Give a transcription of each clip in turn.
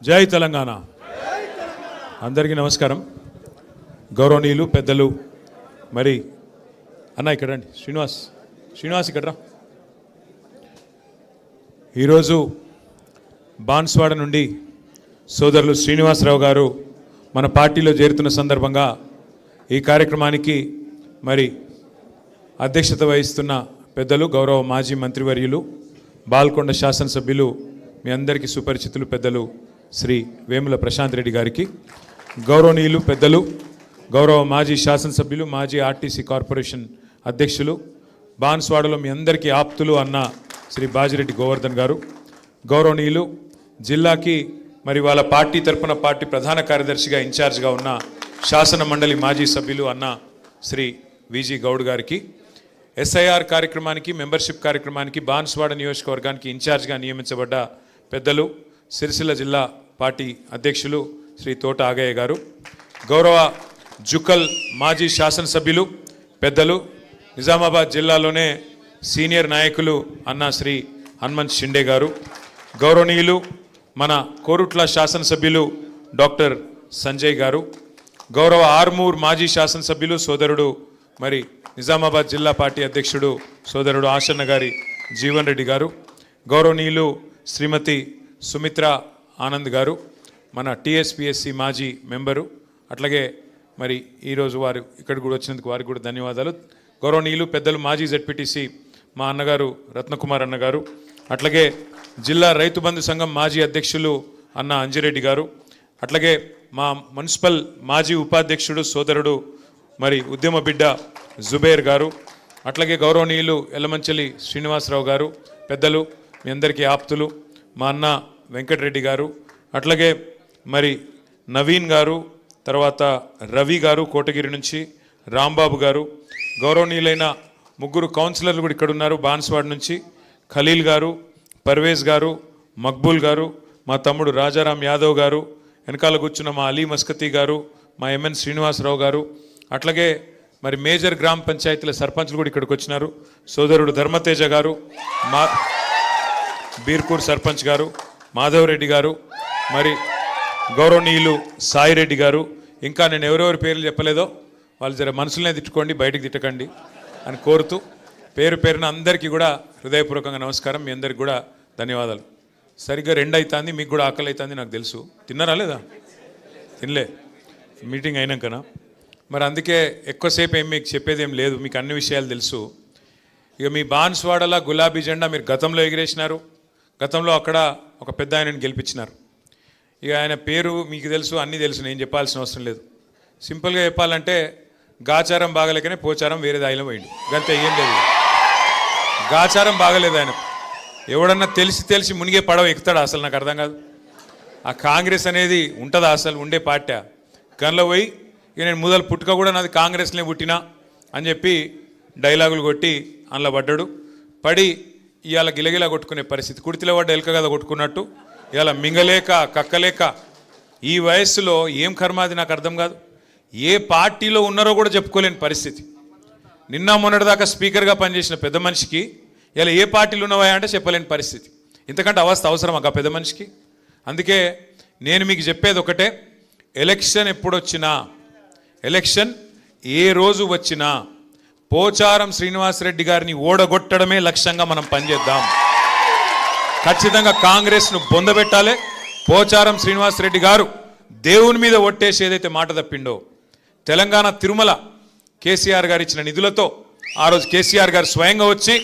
జై తెలంగాణ. అందరికీ నమస్కారం. గౌరవనీయులు పెద్దలు, మరి అన్న ఇక్కడ రండి, శ్రీనివాస్ ఇక్కడ రా. ఈరోజు బాన్స్వాడ నుండి సోదరులు శ్రీనివాసరావు గారు మన పార్టీలో చేరుతున్న సందర్భంగా ఈ కార్యక్రమానికి మరి అధ్యక్షత వహిస్తున్న పెద్దలు, గౌరవ మాజీ మంత్రివర్యులు, బాల్కొండ శాసనసభ్యులు, మీ అందరికీ సుపరిచితులు పెద్దలు శ్రీ వేముల ప్రశాంత్ రెడ్డి గారికి, గౌరవనీయులు పెద్దలు, గౌరవ మాజీ శాసనసభ్యులు, మాజీ ఆర్టీసీ కార్పొరేషన్ అధ్యక్షులు, బాన్స్వాడలో మీ అందరికీ ఆప్తులు అన్న శ్రీ బాజిరెడ్డి గోవర్ధన్ గారు, గౌరవనీయులు జిల్లాకి మరి వాళ్ళ పార్టీ తరపున పార్టీ ప్రధాన కార్యదర్శిగా ఇన్ఛార్జ్గా ఉన్న శాసన మండలి మాజీ సభ్యులు అన్న శ్రీ విజి గౌడ్ గారికి, ఎస్ఐఆర్ కార్యక్రమానికి, మెంబర్షిప్ కార్యక్రమానికి బాన్స్వాడ నియోజకవర్గానికి ఇన్ఛార్జ్గా నియమించబడ్డ పెద్దలు, సిరిసిల్ల జిల్లా పార్టీ అధ్యక్షులు శ్రీ తోట ఆగయ్య గారు, గౌరవ జుక్కల్ మాజీ శాసనసభ్యులు పెద్దలు, నిజామాబాద్ జిల్లాలోనే సీనియర్ నాయకులు అన్న శ్రీ హనుమంత్ షిండే గారు, గౌరవనీయులు మన కోరుట్ల శాసనసభ్యులు డాక్టర్ సంజయ్ గారు, గౌరవ ఆర్మూర్ మాజీ శాసనసభ్యులు సోదరుడు మరి నిజామాబాద్ జిల్లా పార్టీ అధ్యక్షుడు సోదరుడు ఆశన్న గారి జీవన్ రెడ్డి గారు, గౌరవనీయులు శ్రీమతి సుమిత్ర ఆనంద్ గారు, మన టీఎస్పీఎస్సి మాజీ మెంబరు, అట్లాగే మరి ఈరోజు వారు ఇక్కడికి కూడా వచ్చినందుకు వారికి కూడా ధన్యవాదాలు. గౌరవనీయులు పెద్దలు మాజీ జెడ్పీటీసీ మా అన్నగారు రత్నకుమార్ అన్నగారు, అట్లాగే జిల్లా రైతు బంధు సంఘం మాజీ అధ్యక్షులు అన్న అంజిరెడ్డి గారు, అట్లాగే మా మున్సిపల్ మాజీ ఉపాధ్యక్షుడు సోదరుడు మరి ఉద్యమ బిడ్డ జుబేర్ గారు, అట్లాగే గౌరవనీయులు ఎల్లమంచలి శ్రీనివాసరావు గారు, పెద్దలు మీ అందరికీ ఆప్తులు మా అన్న వెంకటరెడ్డి గారు, అట్లాగే మరి నవీన్ గారు, తర్వాత రవి గారు కోటగిరి నుంచి, రాంబాబు గారు, గౌరవనీయులైన ముగ్గురు కౌన్సిలర్లు కూడా ఇక్కడ ఉన్నారు బాన్స్వాడ్ నుంచి, ఖలీల్ గారు, పర్వేజ్ గారు, మక్బూల్ గారు, మా తమ్ముడు రాజారాం యాదవ్ గారు, వెనకాల కూర్చున్న మా అలీ మస్కతీ గారు, మా ఎంఎన్ శ్రీనివాసరావు గారు, అట్లాగే మరి మేజర్ గ్రామ పంచాయతీల సర్పంచ్లు కూడా ఇక్కడికి వచ్చినారు, సోదరుడు ధర్మతేజ గారు, మా బీర్కూర్ సర్పంచ్ గారు మాధవరెడ్డి గారు, మరి గౌరవనీయులు సాయిరెడ్డి గారు, ఇంకా నేను ఎవరెవరి పేర్లు చెప్పలేదో వాళ్ళు జర మనసులనే తిట్టుకోండి, బయటికి తిట్టకండి అని కోరుతూ పేరు పేరున అందరికీ కూడా హృదయపూర్వకంగా నమస్కారం. మీ అందరికి కూడా ధన్యవాదాలు. సరిగ్గా 2 అవుతుంది, మీకు కూడా ఆకలి అవుతుంది నాకు తెలుసు. తిన్నారా లేదా? తినలే, మీటింగ్ అయినాకనా? మరి అందుకే ఎక్కువసేపు ఏం మీకు చెప్పేది ఏం లేదు, మీకు అన్ని విషయాలు తెలుసు. ఇక మీ బాన్స్వాడలా గులాబీ జెండా మీరు గతంలో ఎగిరేసినారు, గతంలో అక్కడ ఒక పెద్ద ఆయనని గెలిపించినారు. ఇక ఆయన పేరు మీకు తెలుసు, అన్నీ తెలుసు, నేను చెప్పాల్సిన అవసరం లేదు. సింపుల్గా చెప్పాలంటే గాచారం బాగలేకనే పోచారం వేరే దాయిలో పోయిండు, గంతే, ఏం లేదు. గాచారం బాగలేదు ఆయనకు. ఎవడన్నా తెలిసి మునిగే పడవ ఎక్కుతాడా అసలు? నాకు అర్థం కాదు. ఆ కాంగ్రెస్ అనేది ఉంటుందా అసలు? ఉండే పార్టీ గన్లో పోయి ఇక నేను మొదలు పుట్టుక కూడా నాది కాంగ్రెస్లో పుట్టినా అని చెప్పి డైలాగులు కొట్టి అందులో పడ్డాడు. పడి ఇవాళ గిలగిలా కొట్టుకునే పరిస్థితి. కుడితిలో పడ్డ ఎలక కదా కొట్టుకున్నట్టు ఇవాళ మింగలేక కక్కలేక ఈ వయస్సులో ఏం కర్మాది నాకు అర్థం కాదు. ఏ పార్టీలో ఉన్నారో కూడా చెప్పుకోలేని పరిస్థితి. నిన్న మొన్నటిదాకా స్పీకర్గా పనిచేసిన పెద్ద మనిషికి ఇలా ఏ పార్టీలు ఉన్నవా అంటే చెప్పలేని పరిస్థితి. ఇంతకంటే అవస్థ అవసరం ఆ పెద్ద మనిషికి. అందుకే నేను మీకు చెప్పేది ఒకటే, ఎలక్షన్ ఎప్పుడొచ్చినా, ఎలక్షన్ ఏ రోజు వచ్చినా పోచారం శ్రీనివాసరెడ్డి గారిని ఓడగొట్టడమే లక్ష్యంగా మనం పనిచేద్దాం. ఖచ్చితంగా కాంగ్రెస్ను బొందబెట్టాలి. పోచారం శ్రీనివాసరెడ్డి గారు దేవుని మీద ఒట్టేసి ఏదైతే మాట తప్పిండో, తెలంగాణ తిరుమల కేసీఆర్ గారు ఇచ్చిన నిధులతో ఆ రోజు కేసీఆర్ గారు స్వయంగా వచ్చి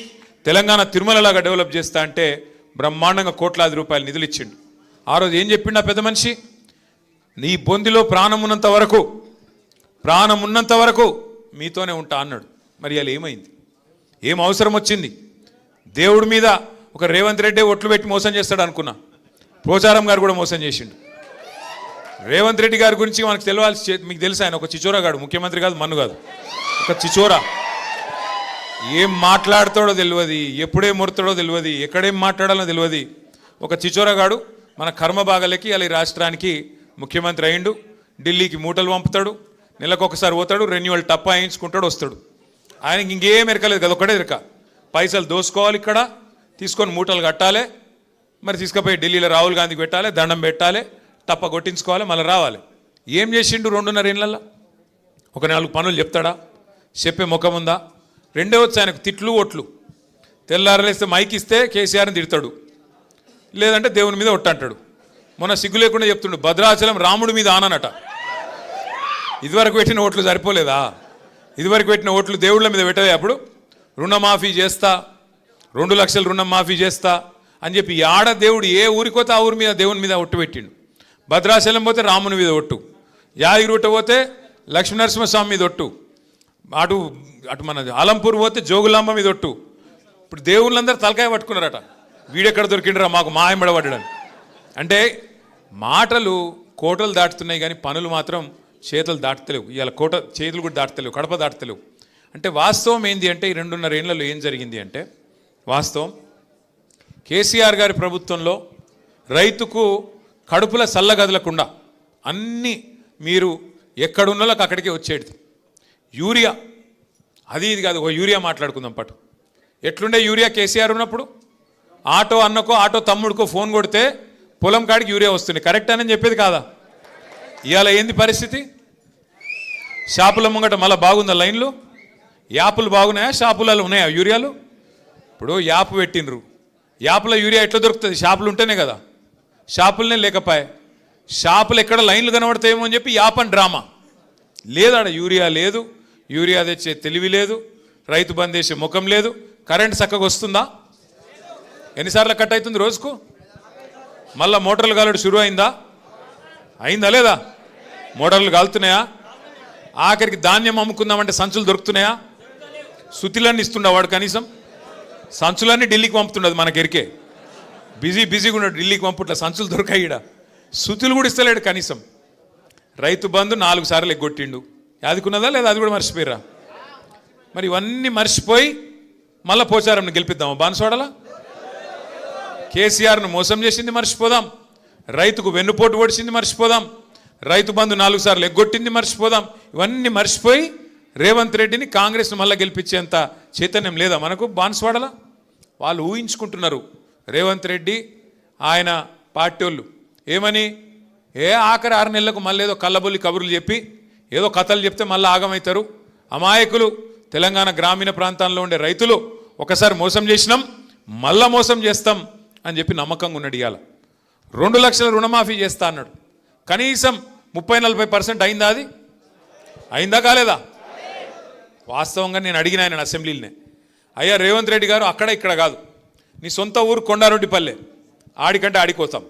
తెలంగాణ తిరుమలలాగా డెవలప్ చేస్తా అంటే బ్రహ్మాండంగా కోట్లాది రూపాయలు నిధులు ఇచ్చిండు. ఆ రోజు ఏం చెప్పిండు ఆ పెద్ద మనిషి? నీ బొందిలో ప్రాణం ఉన్నంత వరకు మీతోనే ఉంటా అన్నాడు. మరి అలా ఏమైంది? ఏం అవసరం వచ్చింది? దేవుడి మీద ఒక రేవంత్ రెడ్డి ఒట్లు పెట్టి మోసం చేస్తాడు అనుకున్నా, పోచారం గారు కూడా మోసం చేసిండు. రేవంత్ రెడ్డి గారి గురించి మనకు తెలియాల్సి, మీకు తెలుసు ఆయన ఒక చిచోరాగాడు, ముఖ్యమంత్రి కాదు, మన్ను కాదు, ఒక చిచోరా. ఏం మాట్లాడతాడో తెలియదు, ఎప్పుడేం ముడతాడో తెలియదు, ఎక్కడేం మాట్లాడాలో తెలియదు. ఒక చిచోరాగాడు మన కర్మ బాగలేకి అలా ఈ రాష్ట్రానికి ముఖ్యమంత్రి అయిండు. ఢిల్లీకి మూటలు పంపుతాడు, నెలకు ఒకసారి పోతాడు, రెన్యువల్ టప్పా వేయించుకుంటాడు, వస్తాడు. ఆయనకి ఇంకేం ఎరకలేదు కదా, ఒకటే ఎరక, పైసలు దోసుకోవాలి, ఇక్కడ తీసుకొని మూటలు కట్టాలి, మరి తీసుకుపోయి ఢిల్లీలో రాహుల్ గాంధీకి పెట్టాలి, దండం పెట్టాలి, టప్ప కొట్టించుకోవాలి, మళ్ళీ రావాలి. ఏం చేసిండు 2.5 ఏళ్ళల్లో? ఒక 4 పనులు చెప్తాడా? చెప్పే ముఖం ఉందా? రెండే వచ్చి ఆయనకు తిట్లు ఒట్లు. తెల్లారలేస్తే మైక్ ఇస్తే కేసీఆర్ని తిడతాడు, లేదంటే దేవుని మీద ఒట్టంటాడు. మొన్న సిగ్గు లేకుండా చెప్తుండు భద్రాచలం రాముడి మీద ఆననట. ఇదివరకు పెట్టిన ఓట్లు సరిపోలేదా? ఇదివరకు పెట్టిన ఓట్లు దేవుళ్ళ మీద పెట్టవే. అప్పుడు రుణమాఫీ చేస్తా, 2 లక్షల రుణం మాఫీ చేస్తా అని చెప్పి ఆడ దేవుడు ఏ ఊరికోతే ఆ ఊరి మీద దేవుని మీద ఒట్టు పెట్టిండు. భద్రాచలం పోతే రాముని మీద ఒట్టు, యాదగిరిగుట్ట పోతే లక్ష్మీనరసింహస్వామి మీద ఒట్టు, అటు అటు మన ఆలంపూర్ పోతే జోగులాంబ మీద ఒట్టు. ఇప్పుడు దేవుళ్ళందరూ తలకాయ పట్టుకున్నారట, వీడెక్కడ దొరికిండ్రా మాకు మాయంబడబడ్డాడని. అంటే మాటలు కోటలు దాటుతున్నాయి కానీ పనులు మాత్రం చేతులు దాటుతలేవు. ఇవాళ చేతులు కూడా దాటుతలేవు, కడప దాటుతలేవు. అంటే వాస్తవం ఏంది అంటే ఈ 2.5 ఏళ్లలో ఏం జరిగింది అంటే, వాస్తవం కేసీఆర్ గారి ప్రభుత్వంలో రైతుకు కడుపుల సల్లగదలకుండా అన్నీ మీరు ఎక్కడున్నోళ్ళకి అక్కడికే వచ్చేది. యూరియా అది ఇది కాదు, ఒక యూరియా మాట్లాడుకుందాం పట్టు. ఎట్లుండే యూరియా కేసీఆర్ ఉన్నప్పుడు? ఆటో అన్నకో ఆటో తమ్ముడికో ఫోన్ కొడితే పొలం కాడికి యూరియా వస్తుంది, కరెక్ట్ అని చెప్పేది కాదా? ఇవాళ ఏంది పరిస్థితి? షాపుల ముంగట మళ్ళీ బాగుందా లైన్లు? యాపులు బాగున్నాయా? షాపులలో ఉన్నాయా యూరియాలు? ఇప్పుడు యాప్ పెట్టినరు, యాప్లో యూరియా ఎట్లా దొరుకుతుంది? షాపులు ఉంటేనే కదా. షాపులనే లేకపోయా, షాపులు ఎక్కడ లైన్లు కనబడతాయేమో అని చెప్పి యాప్ అని డ్రామా. లేదాడ యూరియా లేదు, యూరియా తెచ్చే తెలివి లేదు, రైతు బంద్ చేసే ముఖం లేదు. కరెంట్ చక్కగా వస్తుందా? ఎన్నిసార్లు కట్ అవుతుంది రోజుకు? మళ్ళీ మోటార్లు కాలడు షురు అయిందా లేదా? మోటార్లు కాలుతున్నాయా? ఆఖరికి ధాన్యం అమ్ముకుందామంటే సంచులు దొరుకుతున్నాయా? సుతిలన్నీ ఇస్తుండ వాడు, కనీసం సంచులన్నీ ఢిల్లీకి పంపుతుండదు. మనకి ఎరికే బిజీగా ఉన్నాడు, ఢిల్లీకి పంపుట్ల సంచులు దొరకాయి. ఈడ సుతులు కూడా ఇస్తలేడు కనీసం. రైతు బంధు 4 సార్లు ఎగ్గొట్టిండు, యాదుకున్నదా లేదా? అది కూడా మర్చిపోయిరా. మరి ఇవన్నీ మర్చిపోయి మళ్ళీ పోచారంని గెలిపిద్దామా? బాన్స్వాడలా కేసీఆర్ను మోసం చేసింది మర్చిపోదాం, రైతుకు వెన్నుపోటు పొడిచింది మర్చిపోదాం, రైతు బంధు 4 సార్లు ఎగ్గొట్టింది మర్చిపోదాం. ఇవన్నీ మర్చిపోయి రేవంత్ రెడ్డిని కాంగ్రెస్ను మళ్ళీ గెలిపించేంత చైతన్యం లేదా మనకు బాన్స్వాడలా? వాళ్ళు ఊహించుకుంటున్నారు రేవంత్ రెడ్డి ఆయన పార్టీ వాళ్ళు ఏమని, ఆఖరి 6 నెలలకు మళ్ళీ ఏదో కళ్ళబొల్లి కబుర్లు చెప్పి ఏదో కథలు చెప్తే మళ్ళీ ఆగమవుతారు. అమాయకులు తెలంగాణ గ్రామీణ ప్రాంతాల్లో ఉండే రైతులు ఒకసారి మోసం చేసినాం, మళ్ళా మోసం చేస్తాం అని చెప్పి నమ్మకంగా ఉన్నాడు. ఇవాళ 2 లక్షల రుణమాఫీ చేస్తా అన్నాడు. కనీసం 30-40% అయిందా? అది అయిందా కాలేదా? వాస్తవంగా నేను అడిగిన ఆయన అసెంబ్లీలోనే, అయ్యా రేవంత్ రెడ్డి గారు అక్కడ ఇక్కడ కాదు, నీ సొంత ఊరు కొండారెడ్డిపల్లె, ఆడికంటే ఆడికోతాం,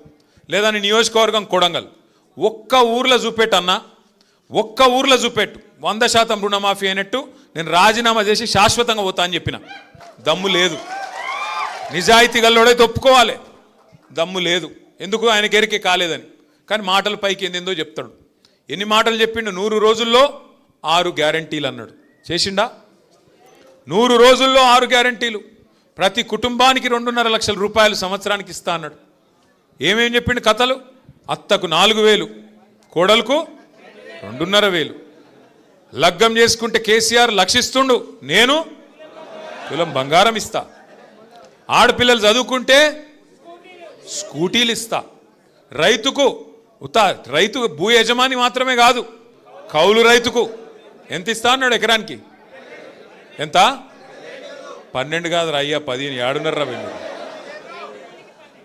లేదా నీ నియోజకవర్గం కొడంగల్, ఒక్క ఊర్లో చూపెట్టన్నా, ఒక్క ఊర్లో చూపెట్టు 100% రుణమాఫీ అయినట్టు నేను రాజీనామా చేసి శాశ్వతంగా పోతా అని చెప్పిన. దమ్ము లేదు. నిజాయితీ గల్లోడైతే ఒప్పుకోవాలి, దమ్ము లేదు. ఎందుకు? ఆయనకి ఎరికే కాలేదని. కానీ మాటల పైకి ఏందేందో చెప్తాడు. ఎన్ని మాటలు చెప్పిండు? 100 రోజుల్లో 6 గ్యారంటీలు అన్నాడు. చేసిండా? 100 రోజుల్లో 6 గ్యారంటీలు. ప్రతి కుటుంబానికి 2.5 లక్షల రూపాయలు సంవత్సరానికి ఇస్తా అన్నాడు. ఏమేం చెప్పిండు కథలు? అత్తకు 4,000, కోడలకు 2,500. లగ్గం చేసుకుంటే కేసీఆర్ లక్షిస్తుండు, నేను తులం బంగారం ఇస్తా. ఆడపిల్లలు చదువుకుంటే స్కూటీలు ఇస్తా. రైతుకు రైతు భూ యజమాని మాత్రమే కాదు, కౌలు రైతుకు ఎంత ఇస్తా అన్నాడు? ఎకరానికి ఎంత? 12 కాదు అయ్యా, 15. 7.5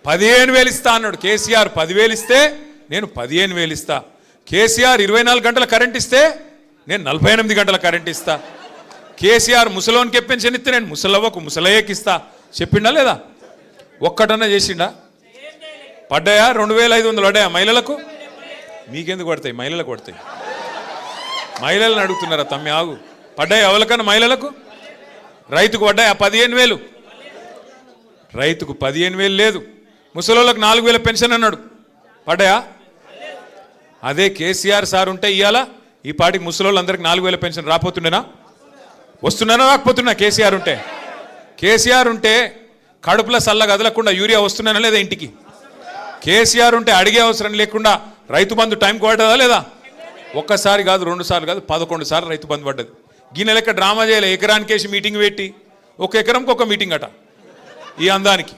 15,000 ఇస్తా అన్నాడు. కేసీఆర్ 10,000 ఇస్తే నేను 15,000 ఇస్తా. కేసీఆర్ 24 గంటల కరెంట్ ఇస్తే నేను 48 గంటల కరెంట్ ఇస్తా. కేసీఆర్ ముసలోనికి పెన్షన్ ఇస్తే నేను ముసలవ్వకు ముసలయ్యకి ఇస్తా. చెప్పిండా లేదా? ఒక్కటన్నా చేసిండా? పడ్డాయా? 2,500 పడ్డాయా మహిళలకు? మీకెందుకు పడతాయి? మహిళలకు పడతాయి. మహిళలను అడుగుతున్నారా? తమ్మి ఆగు. పడ్డాయా ఎవరికన్నా మహిళలకు? రైతుకు పడ్డాయా? 15,000. రైతుకు 15,000 లేదు. ముసలోళ్ళకు 4,000 పెన్షన్ అన్నాడు. పడ్డాయా? అదే కేసీఆర్ సార్ ఉంటే ఇవాళ ఈ పాటికి ముసలోళ్ళందరికీ 4,000 పెన్షన్ రాపోతుండేనా? వస్తున్నానా రాకపోతున్నా? కేసీఆర్ ఉంటే కడుపుల సల్ల కదలకుండా యూరియా వస్తున్నానా లేదా ఇంటికి? కేసీఆర్ ఉంటే అడిగే అవసరం లేకుండా రైతు బంధు టైంకి పడ్డదా లేదా? ఒక్కసారి కాదు, 2 సార్లు కాదు, 11 సార్లు రైతు బంధు పడ్డది. గిన్నె లెక్క డ్రామా చేయలే. ఎకరానికేసి మీటింగ్ పెట్టి, ఒక ఎకరంకి ఒక మీటింగ్ అట. ఈ అందానికి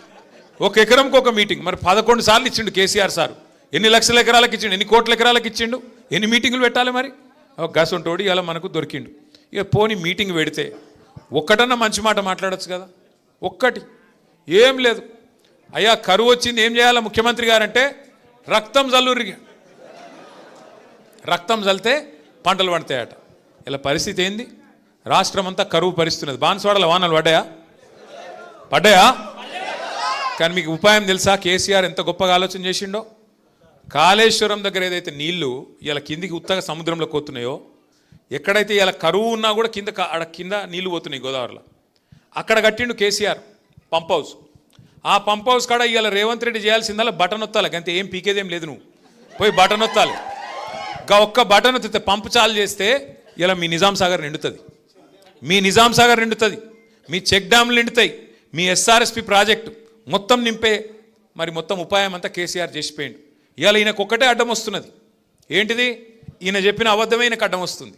1 ఎకరంకి 1 మీటింగ్. మరి 11 సార్లు ఇచ్చిండు కేసీఆర్ సార్. ఎన్ని లక్షల ఎకరాలకు ఇచ్చిండు, ఎన్ని కోట్ల ఎకరాలకు ఇచ్చిండు, ఎన్ని మీటింగులు పెట్టాలి మరి? గసంటోడు ఇలా మనకు దొరికిండు. ఇక పోని మీటింగ్ పెడితే ఒక్కటన్నా మంచి మాట మాట్లాడచ్చు కదా, ఒక్కటి ఏం లేదు. అయ్యా కరువు వచ్చింది ఏం చేయాలి ముఖ్యమంత్రి గారంటే రక్తం జల్లురికి, రక్తం జల్లితే పంటలు పండుతాయట. ఇలా పరిస్థితి ఏంది? రాష్ట్రం అంతా కరువు పరిస్తున్నది. బాన్స్వాడలో వానలు పడ్డాయా? కానీ మీకు ఉపాయం తెలుసా? కేసీఆర్ ఎంత గొప్పగా ఆలోచన చేసిండో. కాళేశ్వరం దగ్గర ఏదైతే నీళ్లు ఇలా కిందికి ఉత్తగా సముద్రంలో పోతున్నాయో, ఎక్కడైతే ఇలా కరువు ఉన్నా కూడా కింద నీళ్లు పోతున్నాయి గోదావరిలో, అక్కడ కట్టిండు కేసీఆర్ పంప్ హౌస్. ఆ పంప్ హౌస్ కాడ ఇవాళ రేవంత్ రెడ్డి చేయాల్సిందల్లా బటన్ నొత్తాలి, అంతే, ఏం పీకేదేం లేదు. నువ్వు పోయి బటన్ నొత్తాలి. ఒక్క బటన్ నొత్తితే పంపు చాలు చేస్తే ఇలా మీ నిజాం సాగర్ నిండుతుంది, మీ నిజాం సాగర్ నిండుతుంది, మీ చెక్ డ్యామ్లు నిండుతాయి, మీ ఎస్ఆర్ఎస్పి ప్రాజెక్టు మొత్తం నింపే మరి మొత్తం ఉపాయం అంతా కేసీఆర్ చేసిపోయిండు. ఇవాళ ఈయనకు ఒక్కటే అడ్డం వస్తున్నది. ఏంటిది? ఈయన చెప్పిన అబద్ధమే అడ్డం వస్తుంది.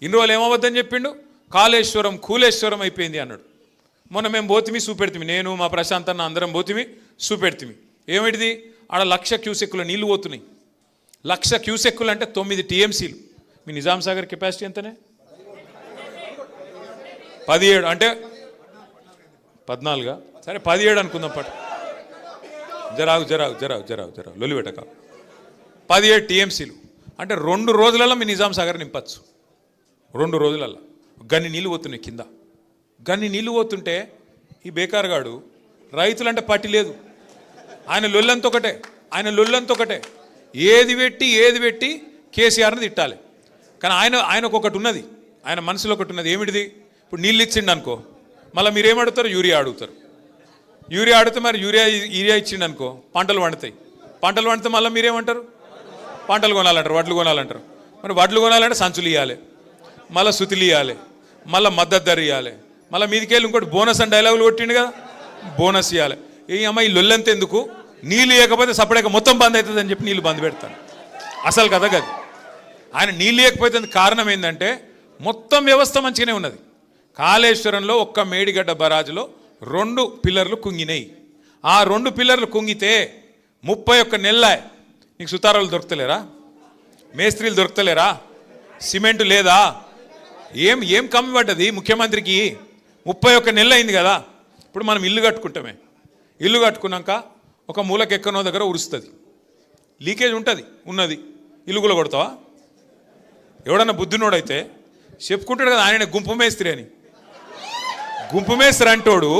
ఇన్ని రోజులు ఏమబద్ధం చెప్పిండు? కాళేశ్వరం కూలేశ్వరం అయిపోయింది అన్నాడు. మొన్న మేము పోతిమి చూపెడుతుంది, నేను మా ప్రశాంత్ అన్న అందరం పోతిమి చూపెడుతుంది. ఏమిటిది? ఆడ 1,00,000 క్యూసెక్కుల నీళ్లు పోతున్నాయి. 1,00,000 క్యూసెక్కులు అంటే 9 టీఎంసీలు. మీ నిజాం సాగర్ కెపాసిటీ ఎంతనే? 17 అంటే 14, సరే 17 అనుకుందాం. జరాగు లొల్లి పెట్టక. 17 టీఎంసీలు అంటే 2 రోజులలో మీ నిజాం సాగర్ నింపచ్చు. 2 రోజులలో గన్ని నీళ్ళు పోతున్నాయి కింద. గన్ని నీళ్ళు పోతుంటే ఈ బేకారుగాడు రైతులంటే పట్టి లేదు, ఆయన లొల్లంత ఒకటే, ఏది పెట్టి కేసీఆర్ని తిట్టాలి. కానీ ఆయనకు ఒకటి ఉన్నది, ఆయన మనసులో ఒకటి ఉన్నది. ఏమిటిది? ఇప్పుడు నీళ్ళు ఇచ్చిండు అనుకో, మళ్ళీ మీరేమడుగుతారు? యూరియా అడుగుతారు. యూరియా అడిగితే మరి యూరియా ఇచ్చిండు అనుకో పంటలు పండుతాయి. పంటలు పండితే మళ్ళీ మీరేమంటారు? పంటలు కొనాలంటారు, వడ్లు కొనాలంటారు. మరి వడ్లు కొనాలంటే సంచులు ఇవ్వాలి, మళ్ళీ సుతులు ఇవ్వాలి, మళ్ళీ మద్దతు ధర ఇవ్వాలి, మళ్ళీ మీదికెళ్ళి ఇంకోటి బోనస్ అని డైలాగులు కొట్టిండు కదా, బోనస్ ఇవ్వాలి. ఈ అమ్మాయి లొల్లంత ఎందుకు? నీళ్ళు ఇవ్వకపోతే సపరేట్గా మొత్తం బంద్ అవుతుంది అని చెప్పి నీళ్ళు బంద్ పెడతాను. అసలు కదా గది. ఆయన నీళ్ళు ఇవ్వకపోతే కారణం ఏంటంటే మొత్తం వ్యవస్థ మంచిగానే ఉన్నది. కాళేశ్వరంలో ఒక్క మేడిగడ్డ బరాజులో 2 పిల్లర్లు కుంగినాయి. ఆ 2 పిల్లర్లు కుంగితే 31 నెలల నీకు సుతారాలు దొరుకుతలేరా? మేస్త్రీలు దొరుకుతలేరా? సిమెంటు లేదా? ఏం కమ్మి పడ్డది ముఖ్యమంత్రికి? 31 నెలలు అయింది కదా. ఇప్పుడు మనం ఇల్లు కట్టుకుంటామే, ఇల్లు కట్టుకున్నాక ఒక మూలకి ఎక్కనో దగ్గర ఉరుస్తుంది, లీకేజ్ ఉన్నది, ఇల్లు కూడా కొడతావా? ఎవడన్నా బుద్ధినోడైతే చెప్పుకుంటాడు కదా, ఆయన గుంపు మేస్త్రి అని. గుంపు మేస్త్రి అంటోడు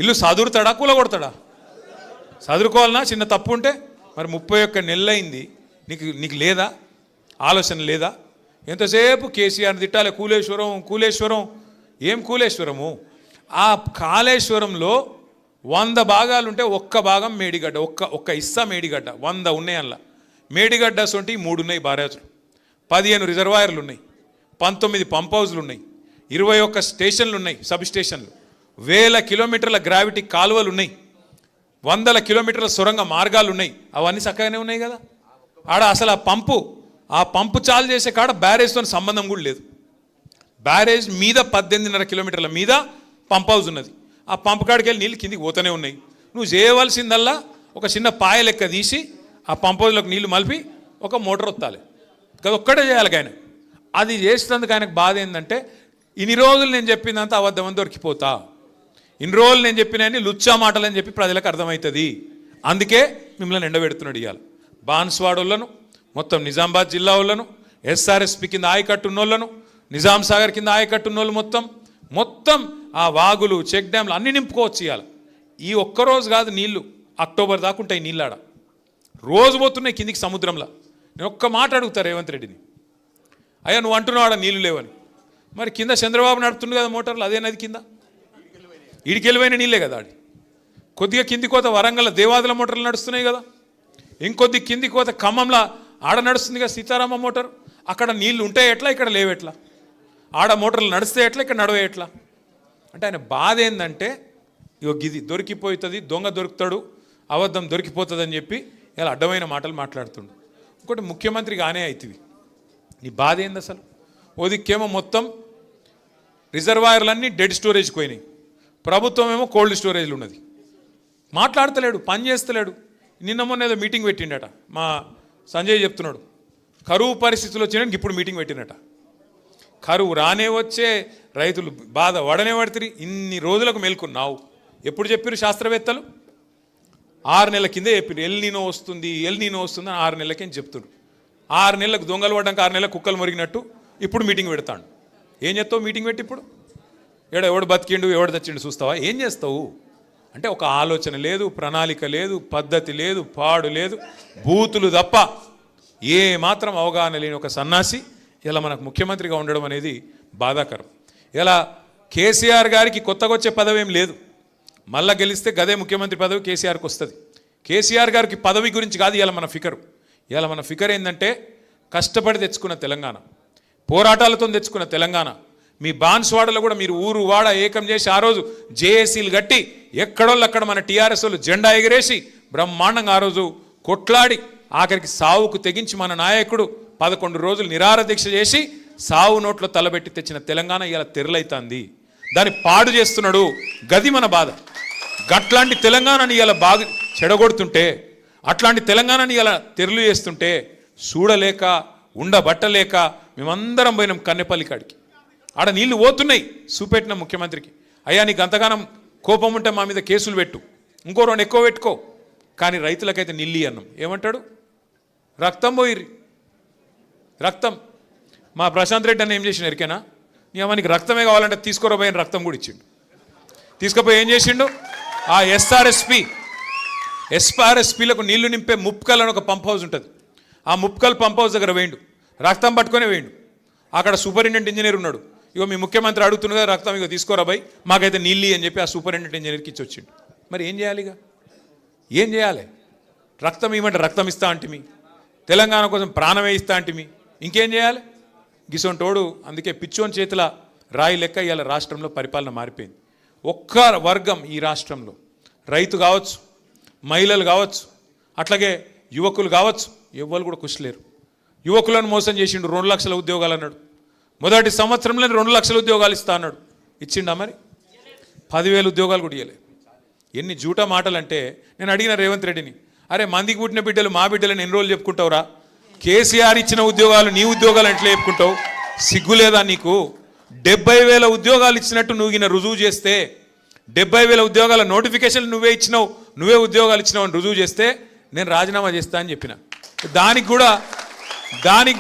ఇల్లు సదురుతాడా కూలగొడతాడా? చదువుకోవాలన్నా చిన్న తప్పు ఉంటే? మరి 31 నెలలు అయింది, నీకు లేదా ఆలోచన లేదా? ఎంతసేపు కేసీఆర్ని తిట్టాలి, కూలేశ్వరం. ఏం కూలేశ్వరము? ఆ కాళేశ్వరంలో 100 భాగాలుంటే 1 భాగం మేడిగడ్డ, ఒక్క ఇస్సా మేడిగడ్డ. 100 ఉన్నాయి అందులో. మేడిగడ్డ సొంటి 3 ఉన్నాయి బారాజులు, 15 రిజర్వాయర్లు ఉన్నాయి, 19 పంప్ హౌజ్లు ఉన్నాయి, 21 స్టేషన్లు ఉన్నాయి, సబ్ స్టేషన్లు, 1000 కిలోమీటర్ల గ్రావిటీ కాలువలు ఉన్నాయి, 100 కిలోమీటర్ల సొరంగ మార్గాలు ఉన్నాయి. అవన్నీ చక్కగానే ఉన్నాయి కదా. ఆడ అసలు ఆ పంపు చాలు చేసే కాడ బ్యారేజ్తో సంబంధం కూడా లేదు. బ్యారేజ్ మీద 18.5 కిలోమీటర్ల మీద పంప్ హౌస్ ఉన్నది. ఆ పంప్ కాడికి వెళ్ళి నీళ్ళు కిందికి పోతూనే ఉన్నాయి. నువ్వు చేయవలసిందల్లా ఒక చిన్న పాయ లెక్క తీసి ఆ పంప్ హౌస్లోకి నీళ్లు మలిపి ఒక మోటార్ వత్తాలి, అది ఒక్కటే చేయాలి. ఆయన అది చేసినందుకు ఆయనకు బాధ ఏంటంటే, ఇన్ని రోజులు నేను చెప్పిందంతా అబద్ధమని దొరికిపోతా, ఇన్ని రోజులు నేను చెప్పినని లుచ్చా మాటలని చెప్పి ప్రజలకు అర్థమవుతుంది. అందుకే మిమ్మల్ని ఎండబెడుతున్నాడు. ఇవాళ బాన్స్వాడోళ్ళను, మొత్తం నిజామాబాద్ జిల్లా వాళ్ళను, ఎస్ఆర్ఎస్పి కింద ఆయకట్టు ఉన్నోళ్ళను, నిజాం సాగర్ కింద ఆయకట్టు ఉన్నోళ్ళు మొత్తం ఆ వాగులు, చెక్ డ్యామ్లు అన్నీ నింపుకోవచ్చు. ఇవాళ ఈ ఒక్కరోజు కాదు, నీళ్లు అక్టోబర్ దాకా ఉంటాయి. నీళ్ళు ఆడ రోజు పోతున్నాయి కిందికి సముద్రంలో. నేను ఒక్క మాట అడుగుతా రేవంత్ రెడ్డిని, అయ్యా నువ్వు అంటున్నావు ఆడ నీళ్లు లేవని, మరి కింద చంద్రబాబు నడుపుతుంది కదా మోటార్లు, అదే నది కింద ఈడికెళ్ళిపోయిన నీళ్ళే కదా. ఆడి కొద్దిగా కింది కోత వరంగల్ దేవాదుల మోటార్లు నడుస్తున్నాయి కదా, ఇంకొద్ది కింది కోత ఖమ్మంలో ఆడ నడుస్తుంది కదా సీతారామ మోటార్. అక్కడ నీళ్లు ఉంటాయి ఎట్లా, ఇక్కడ లేవెట్లా? ఆడ మోటార్లు నడిస్తే ఎట్లా, ఇక్కడ నడవే ఎట్లా? అంటే ఆయన బాధ ఏంటంటే, ఇగో గిది దొరికిపోతుంది, దొంగ దొరుకుతాడు, అబద్ధం దొరికిపోతుంది అని చెప్పి ఇలా అడ్డమైన మాటలు మాట్లాడుతుండు. ఇంకోటి ముఖ్యమంత్రి గానే అవుతుంది. నీ బాధ ఏంది అసలు? ఓ దిక్కేమో మొత్తం రిజర్వాయర్లన్నీ డెడ్ స్టోరేజ్కి పోయినాయి, ప్రభుత్వం ఏమో కోల్డ్ స్టోరేజ్లు ఉన్నది. మాట్లాడతలేడు, పని చేస్తలేడు. నిన్న మొన్న ఏదో మీటింగ్ పెట్టిండట, మా సంజయ్ చెప్తున్నాడు, కరువు పరిస్థితులు వచ్చినాక ఇప్పుడు మీటింగ్ పెట్టినట. కరువు రానే వచ్చే రైతులు బాధ వడనే పడుతుంది. ఇన్ని రోజులకు మేల్కొన్నావు. ఎప్పుడు చెప్పారు శాస్త్రవేత్తలు? 6 నెలల కిందే చెప్పారు ఎల్ నీనో వస్తుంది అని 6 నెలలకేం చెప్తున్నారు. 6 నెలలకు దొంగలు పడ్డాక 6 నెలలకు కుక్కలు మొరిగినట్టు ఇప్పుడు మీటింగ్ పెడతాడు. ఏం చేస్తావు మీటింగ్ పెట్టి? ఇప్పుడు ఎవడు బతికిండు ఎవడు తెచ్చిండు చూస్తావా? ఏం చేస్తావు అంటే ఒక ఆలోచన లేదు, ప్రణాళిక లేదు, పద్ధతి లేదు, పాడు లేదు, బూతులు తప్ప ఏ మాత్రం అవగాహన లేని ఒక సన్నాసి ఇలా మనకు ముఖ్యమంత్రిగా ఉండడం అనేది బాధాకరం. ఇలా కేసీఆర్ గారికి కొత్తగా వచ్చే పదవి ఏం లేదు. మళ్ళా గెలిస్తే గదే ముఖ్యమంత్రి పదవి కేసీఆర్కి వస్తుంది. కేసీఆర్ గారికి పదవి గురించి కాదు ఇలా మన ఫికరు. ఇలా మన ఫికర్ ఏంటంటే కష్టపడి తెచ్చుకున్న తెలంగాణ, పోరాటాలతో తెచ్చుకున్న తెలంగాణ. మీ బాన్స్వాడలో కూడా మీరు ఊరు వాడ ఏకం చేసి ఆ రోజు జేఏసీలు కట్టి ఎక్కడోళ్ళు అక్కడ మన టీఆర్ఎస్ వాళ్ళు జెండా ఎగిరేసి బ్రహ్మాండంగా ఆ రోజు కొట్లాడి ఆఖరికి సావుకు తెగించి మన నాయకుడు 11 రోజులు నిరాహార దీక్ష చేసి సావు నోట్లో తలబెట్టి తెచ్చిన తెలంగాణ ఇలా తెరలైతుంది. దాన్ని పాడు చేస్తున్నాడు. గది మన బాధ. గట్లాంటి తెలంగాణని ఇలా బాగా చెడగొడుతుంటే, అట్లాంటి తెలంగాణని ఇలా తెరలు చేస్తుంటే చూడలేక ఉండబట్టలేక మేమందరం పోయినాం కన్నెపల్లి కాడికి. ఆడ నీళ్లు పోతున్నాయి. చూపెట్టిన ముఖ్యమంత్రికి, అయ్యా నీకు అంతగానం కోపం ఉంటే మా మీద కేసులు పెట్టు, ఇంకో 2 ఎక్కువ పెట్టుకో, కానీ రైతులకైతే నిల్లి అన్నాం. ఏమంటాడు? రక్తం పోయిర్రి, రక్తం. మా ప్రశాంత్ రెడ్డి అని ఏం చేసిన ఎరికేనా? నీ అమ్మనికి రక్తమే కావాలంటే తీసుకోరపోయిన రక్తం కూడా ఇచ్చిండు. తీసుకుపోయి ఏం చేసిండు? ఆ ఎస్ఆర్ఎస్పీలకు నీళ్లు నింపే ముప్కల్ అని ఒక పంప్ హౌస్ ఉంటుంది. ఆ ముప్కల్ పంప్ హౌస్ దగ్గర వేయండు, రక్తం పట్టుకునే వేయండు. అక్కడ సూపరింటెండెంట్ ఇంజనీర్ ఉన్నాడు. ఇగో మీ ముఖ్యమంత్రి అడుగుతున్న కదా రక్తం, ఇగో తీసుకోరాబాయ్ మాకైతే నీళ్ళు అని చెప్పి ఆ సూపరింటెండెంట్ ఇంజనీర్కి ఇచ్చి వచ్చిండు. మరి ఏం చేయాలి? ఇక ఏం చేయాలి? రక్తం ఇవ్వమంటే రక్తం ఇస్తా అంటిమి, తెలంగాణ కోసం ప్రాణమే ఇస్తా అంటిమి, ఇంకేం చేయాలి? గిసొంటోడు అందుకే పిచ్చోని చేతుల రాయి లెక్క ఇవాళ రాష్ట్రంలో పరిపాలన మారిపోయింది. ఒక్క వర్గం ఈ రాష్ట్రంలో రైతు కావచ్చు, మహిళలు కావచ్చు, అట్లాగే యువకులు కావచ్చు, ఎవ్వరు కూడా కుషలేరు. యువకులను మోసం చేసిండు. 2 లక్షల ఉద్యోగాలు అన్నాడు. మొదటి సంవత్సరంలో 2 లక్షల ఉద్యోగాలు ఇస్తా అన్నాడు. ఇచ్చిండా? మరి 10,000 ఉద్యోగాలు కూడా ఇవ్వలే. ఎన్ని జూట మాటలు అంటే, నేను అడిగిన రేవంత్ రెడ్డిని, అరే మందికి పుట్టిన బిడ్డలు మా బిడ్డలను ఎన్ని రోజులు చెప్పుకుంటావురా? కేసీఆర్ ఇచ్చిన ఉద్యోగాలు నీ ఉద్యోగాలు ఎట్లా చెప్పుకుంటావు? సిగ్గులేదా నీకు? 70,000 ఉద్యోగాలు ఇచ్చినట్టు నువ్వు రుజువు చేస్తే, 70,000 ఉద్యోగాల నోటిఫికేషన్ నువ్వే ఇచ్చినావు, నువ్వే ఉద్యోగాలు ఇచ్చినావు అని రుజువు చేస్తే నేను రాజీనామా చేస్తా అని చెప్పిన. దానికి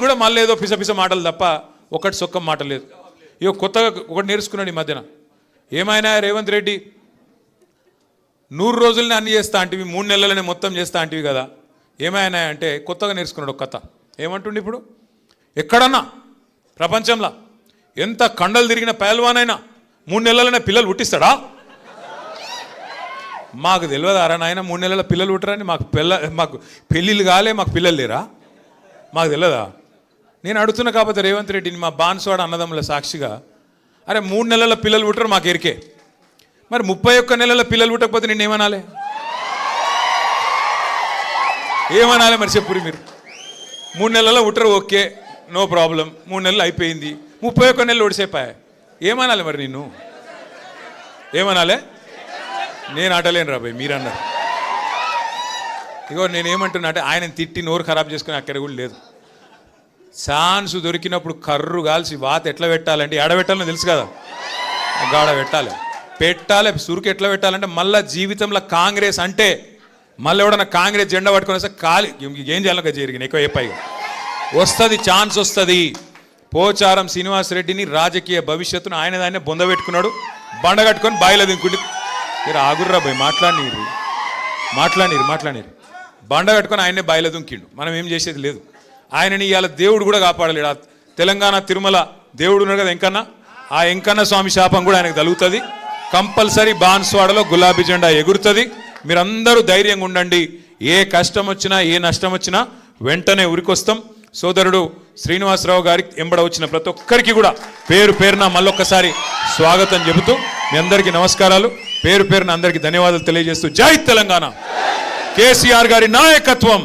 కూడా మళ్ళీ ఏదో పిసపిస మాటలు తప్ప ఒకటి సొక్కం మాట లేదు. ఇక కొత్తగా ఒకటి నేర్చుకున్నాడు ఈ మధ్యన. ఏమైనా రేవంత్ రెడ్డి 100 రోజులనే అన్ని చేస్తా అంటివి, 3 నెలలనే మొత్తం చేస్తా అంటివి కదా, ఏమైనా అంటే కొత్తగా నేర్చుకున్నాడు ఒక కథ. ఏమంటుండి ఇప్పుడు? ఎక్కడన్నా ప్రపంచంలో ఎంత కండలు తిరిగిన పహల్వానైనా 3 నెలలనే పిల్లలు పుట్టిస్తాడా? మాకు తెలియదారా నాయన 3 నెలల పిల్లలు పుట్టరని? మాకు పెళ్ళిళ్ళు కాలే, మాకు పిల్లలు లేరా? మాకు తెలియదా? నేను అడుగుతున్నా కాకపోతే రేవంత్ రెడ్డిని, మా బాన్స్వాడ అన్నదమ్ముల సాక్షిగా, అరే 3 నెలల పిల్లలు పుట్టరు మాకు ఎరికే, మరి 31 నెలల పిల్లలు పుట్టకపోతే నేను ఏమనాలి? మరి చెప్పురి మీరు. 3 నెలల పుట్టరు, ఓకే, నో ప్రాబ్లం. 3 నెలలు అయిపోయింది, 31 నెలలు ఒడిసేపాయా, ఏమనాలి మరి? నిన్ను ఏమనాలి? నేను ఆటలేను రాబాయ్, మీరు అన్నారు. ఇగో నేనేమంటున్నా అంటే, ఆయన తిట్టి నోరు ఖరాబ్ చేసుకుని అక్కడ కూడా లేదు. ఛాన్స్ దొరికినప్పుడు కర్రు కాల్చి వాత ఎట్లా పెట్టాలంటే, ఎడబెట్టాలని తెలుసు కదా, గాడ పెట్టాలి. సురుకు ఎట్లా పెట్టాలంటే, మళ్ళీ జీవితంలో కాంగ్రెస్ అంటే మళ్ళీ ఎవడన్నా కాంగ్రెస్ జెండా పట్టుకొని వస్తే కాలి ఏం చేయాలి జరిగింది ఎక్కువ అయిపోయి వస్తుంది, ఛాన్స్ వస్తుంది. పోచారం శ్రీనివాసరెడ్డిని రాజకీయ భవిష్యత్తును ఆయన దాన్నే బొందబెట్టుకున్నాడు, బండ కట్టుకొని బాయిలో దింకుంటే మీరు ఆగుర్రా పోయి మాట్లాడిరు బండ కట్టుకొని ఆయన్నే బాయిలో దుంకిండు. మనం ఏం చేసేది లేదు. ఆయనని ఇవాళ దేవుడు కూడా కాపాడలేడు. ఆ తెలంగాణ తిరుమల దేవుడు ఉన్నాడు కదా వెంకన్న, ఆ వెంకన్న స్వామి శాపం కూడా ఆయనకు తగులుతుంది. కంపల్సరీ బాన్స్వాడలో గులాబీ జెండా ఎగురుతుంది. మీరందరూ ధైర్యంగా ఉండండి. ఏ కష్టం వచ్చినా ఏ నష్టం వచ్చినా వెంటనే ఉరికొస్తాం. సోదరుడు శ్రీనివాసరావు గారికి ఎంబడ వచ్చిన ప్రతి ఒక్కరికి కూడా పేరు పేరున మళ్ళొక్కసారి స్వాగతం చెబుతూ మీ అందరికీ నమస్కారాలు, పేరు పేరున అందరికీ ధన్యవాదాలు తెలియజేస్తూ జై తెలంగాణ, కేసీఆర్ గారి నాయకత్వం.